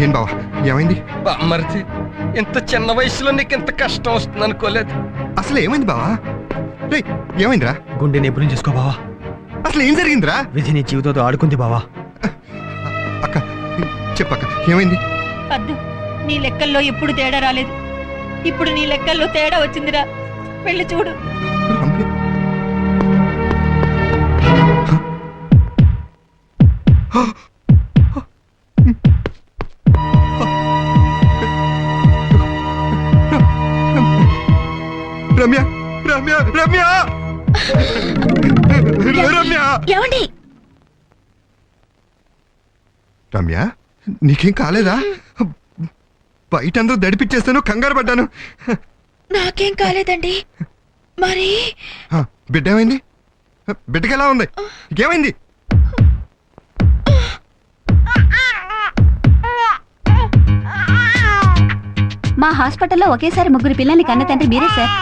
ఏం బావా ఏమైంది? బామ్మర్ది, ఇంత చిన్న వయసులో నీకు ఇంత కష్టం వస్తుంది అనుకోలేదు. అసలు ఏమైంది బావా? రే ఏమైందిరా? గుండె నిపుణం చేసుకో బావా. అసలు ఏం జరిగిందిరా? విధి నీ జీవితంతో ఆడుకుంది బావా. అక్క చెప్పక్క ఏమైంది? వద్దు, నీ లెక్కల్లో ఎప్పుడు తేడా రాలేదు. ఇప్పుడు నీ లెక్కల్లో తేడా వచ్చిందిరా. వెళ్ళి చూడు. రమ్య. రమ్య రమ్య రమ్య రమ్య ఏమండి? రమ్య నీకేం కాలేదా? బయట అందరూ దడిపిచ్చేస్తాను, కంగారు పడ్డాను. నాకేం కాలేదండి. మరి బిడ్డ ఏమైంది? బిడ్డకి ఎలా ఉంది? ఏమైంది? మా హాస్పిటల్లో ఒకేసారి 3 పిల్లల్ని కన్న తండ్రి మీరే సార్.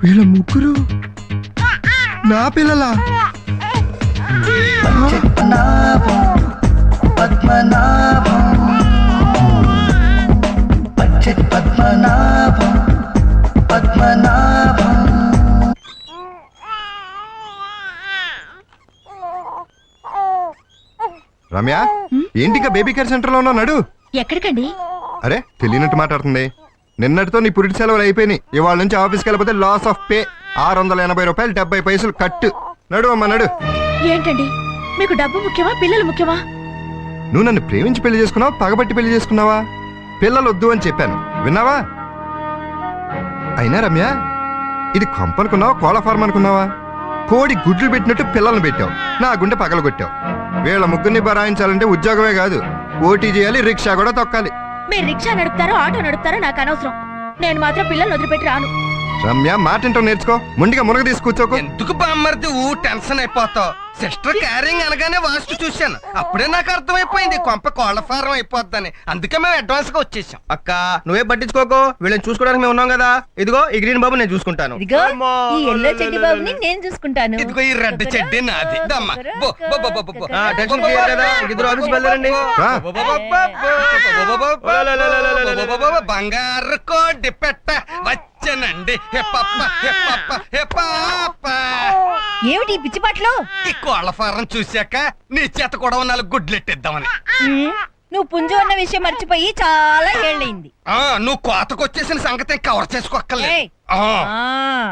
వీళ్ళ ముగ్గురు నా పిల్లలా? రమ్య ఏంటిగా బేబీ కేర్ సెంటర్ లో ఉన్నాడు? ఎక్కడికండి? అరే తెలియనట్టు మాట్లాడుతుంది. నిన్నటితో నీ పురిటి సెలవులు అయిపోయినాయి. ఇవాళ నుంచి ఆఫీస్కి వెళ్ళిపోతే లాస్ ఆఫ్ పే. 680 రూపాయలు 70 పైసలు కట్టు. నడు అమ్మ నడు. ఏంటండి, మీకు డబ్బు ముఖ్యమా పిల్లలు ముఖ్యమా? నువ్వు నన్ను ప్రేమించి పెళ్లి చేసుకున్నావా, పగబట్టి పెళ్లి చేసుకున్నావా? పిల్లలు వద్దు అని చెప్పాను, విన్నావా? అయినా రమ్య ఇది కొంపనుకున్నావా, కోళ్ళ ఫార్మ్ అనుకున్నావా? కోడి గుడ్లు పెట్టినట్టు పిల్లల్ని పెట్టావు, నా గుండె పగలగొట్టావు. వీళ్ళ ముగ్గురిని బరాయించాలంటే ఉద్యోగమే కాదు, ఓటీ చేయాలి, రిక్షా కూడా తొక్కాలి. మీరు రిక్షా నడుపుతారో ఆటో నడుపుతారో నాకు అనవసరం. నేను మాత్రం పిల్లల్ని వదిలిపెట్టి రాను. రమ్య మాటింటో నేర్చుకో, ముందుగా మునగ తీసుకూర్చోకు. ఎందుకు బామ్మర్ది టెన్షన్ అయిపోతావు? సిస్టర్ క్యారింగ్ అనగానే వాస్తు చూశాను, అప్పుడే నాకు అర్థమైపోయింది కొంప కోళ్ల ఫారం అయిపోద్దని. అందుకే మేము అడ్వాన్స్ గా వచ్చేసాం. అక్క నువ్వే పట్టించుకోకు, వీళ్ళని చూసుకోవడానికి మేము ఉన్నాం కదా. ఇదిగో ఈ గ్రీన్ బాబు నేను చూసుకుంటాను. ఇదిగో ఈ ఎల్లో చెడ్డి బాబుని నేను చూసుకుంటాను. ఇదిగో ఈ రెడ్ చెడ్డి నాది. దమ్మ. బో, బో, బో, బో, బో, బో. టెన్షన్ క్లియర్ కదా, ఇద్దరు ఆఫీస్కి వెళ్ళారండి. రా. బంగారు కోడి పెట్ట వచ్చానండి. హే పప్ప, హే పప్ప, హే పాప. ఏమిటి ఈ పిచ్చి పాటలు? ఈ కోళ్ల ఫారం చూశాక నీ చేత కూడా 4 గుడ్లెట్టిద్దామని. నువ్వు పుంజు అన్న విషయం మర్చిపోయి చాలా ఏళ్ళైంది. నువ్వు కోతకొచ్చేసిన సంగతి కవర్ చేసుకోక్కర్లేదు. ఏయ్. ఆ